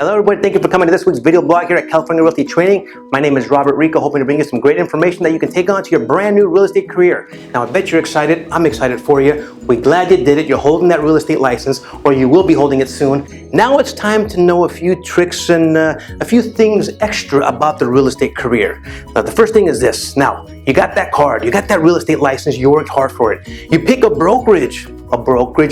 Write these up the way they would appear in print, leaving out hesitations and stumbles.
Hello everybody, thank you for coming to this week's video blog here at California Realty Training. My name is Robert Rico, hoping to bring you some great information that you can take on to your brand new real estate career. Now I bet you're excited, I'm excited for you. We're glad you did it, you're holding that real estate license, or you will be holding it soon. Now it's time to know a few tricks and a few things extra about the real estate career. Now the first thing is this. Now, you got that card, you got that real estate license, you worked hard for it. You pick a brokerage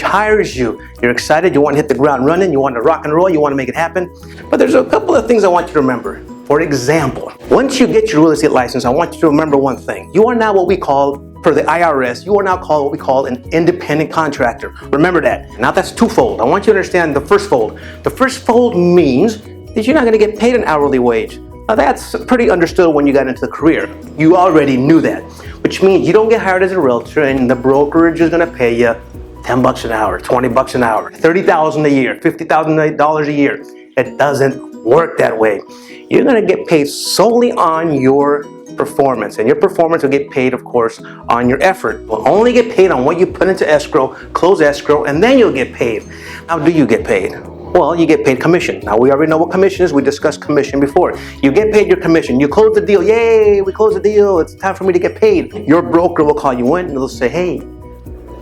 hires you. You're excited, you want to hit the ground running, you want to rock and roll, you want to make it happen. But there's a couple of things I want you to remember. For example, once you get your real estate license, I want you to remember one thing. You are now what we call, for the IRS, you are now called what we call an independent contractor. Remember that. Now that's twofold. I want you to understand the first fold. The first fold means that you're not going to get paid an hourly wage. Now that's pretty understood when you got into the career. You already knew that, which means you don't get hired as a realtor and the brokerage is going to pay you $10 an hour, $20 an hour, $30,000 a year, $50,000 a year. It doesn't work that way. You're going to get paid solely on your performance, and your performance will get paid, of course, on your effort. You'll only get paid on what you put into escrow, close escrow, and then you'll get paid. How do you get paid? Well, you get paid commission. Now, we already know what commission is. We discussed commission before. You get paid your commission. You close the deal. Yay, we closed the deal. It's time for me to get paid. Your broker will call you in and they'll say, hey,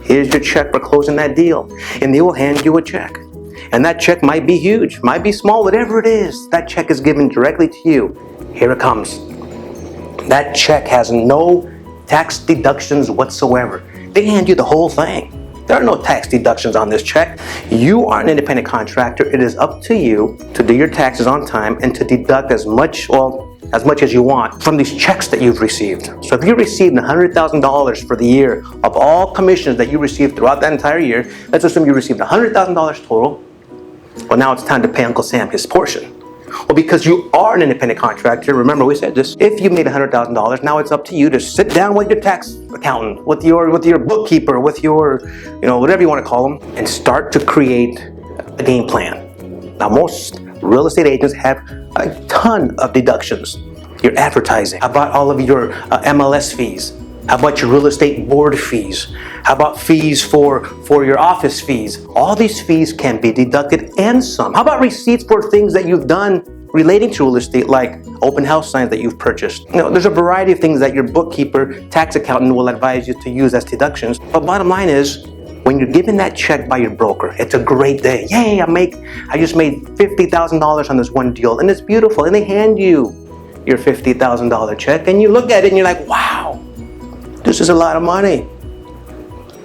here's your check for closing that deal. And they will hand you a check. And that check might be huge, might be small, whatever it is. That check is given directly to you. Here it comes. That check has no tax deductions whatsoever. They hand you the whole thing. There are no tax deductions on this check. You are an independent contractor. It is up to you to do your taxes on time and to deduct as much as you want from these checks that you've received. So if you received $100,000 for the year of all commissions that you received throughout that entire year, let's assume you received $100,000 total. Well, now it's time to pay Uncle Sam his portion. Well, because you are an independent contractor, remember we said this, if you made $100,000, now it's up to you to sit down with your tax accountant, with your bookkeeper, with your, whatever you want to call them, and start to create a game plan. Now, most real estate agents have a ton of deductions. Your advertising, how about all of your MLS fees? How about your real estate board fees? How about fees for your office fees? All these fees can be deducted and some. How about receipts for things that you've done relating to real estate, like open house signs that you've purchased? There's a variety of things that your bookkeeper, tax accountant will advise you to use as deductions. But bottom line is, when you're given that check by your broker, it's a great day. Yay, I just made $50,000 on this one deal, and it's beautiful. And they hand you your $50,000 check, and you look at it and you're like, wow, this is a lot of money.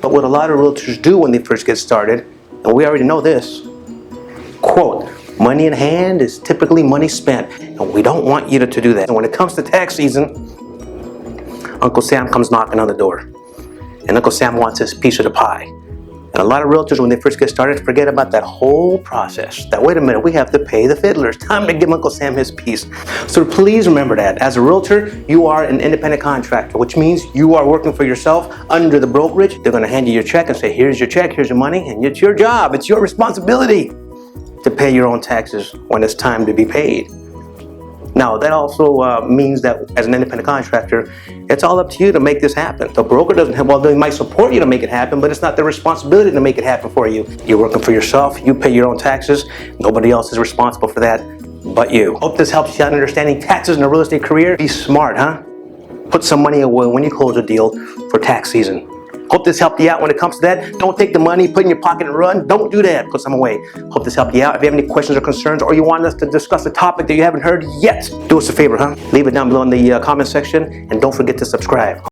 But what a lot of realtors do when they first get started, and we already know this, quote, money in hand is typically money spent, and we don't want you to do that. And when it comes to tax season, Uncle Sam comes knocking on the door, and Uncle Sam wants his piece of the pie. And a lot of realtors, when they first get started, forget about that whole process. That, wait a minute, we have to pay the fiddlers. Time to give Uncle Sam his piece. So please remember that. As a realtor, you are an independent contractor, which means you are working for yourself under the brokerage. They're going to hand you your check and say, here's your check, here's your money, and it's your job. It's your responsibility to pay your own taxes when it's time to be paid. Now, that also means that as an independent contractor, it's all up to you to make this happen. The broker doesn't have, well, they might support you to make it happen, but it's not their responsibility to make it happen for you. You're working for yourself, you pay your own taxes, nobody else is responsible for that but you. Hope this helps you out in understanding taxes in a real estate career. Be smart, huh? Put some money away when you close a deal for tax season. Hope this helped you out when it comes to that. Don't take the money, put it in your pocket and run. Don't do that. Put some away. Hope this helped you out. If you have any questions or concerns, or you want us to discuss a topic that you haven't heard yet, do us a favor, huh? Leave it down below in the comment section, and don't forget to subscribe.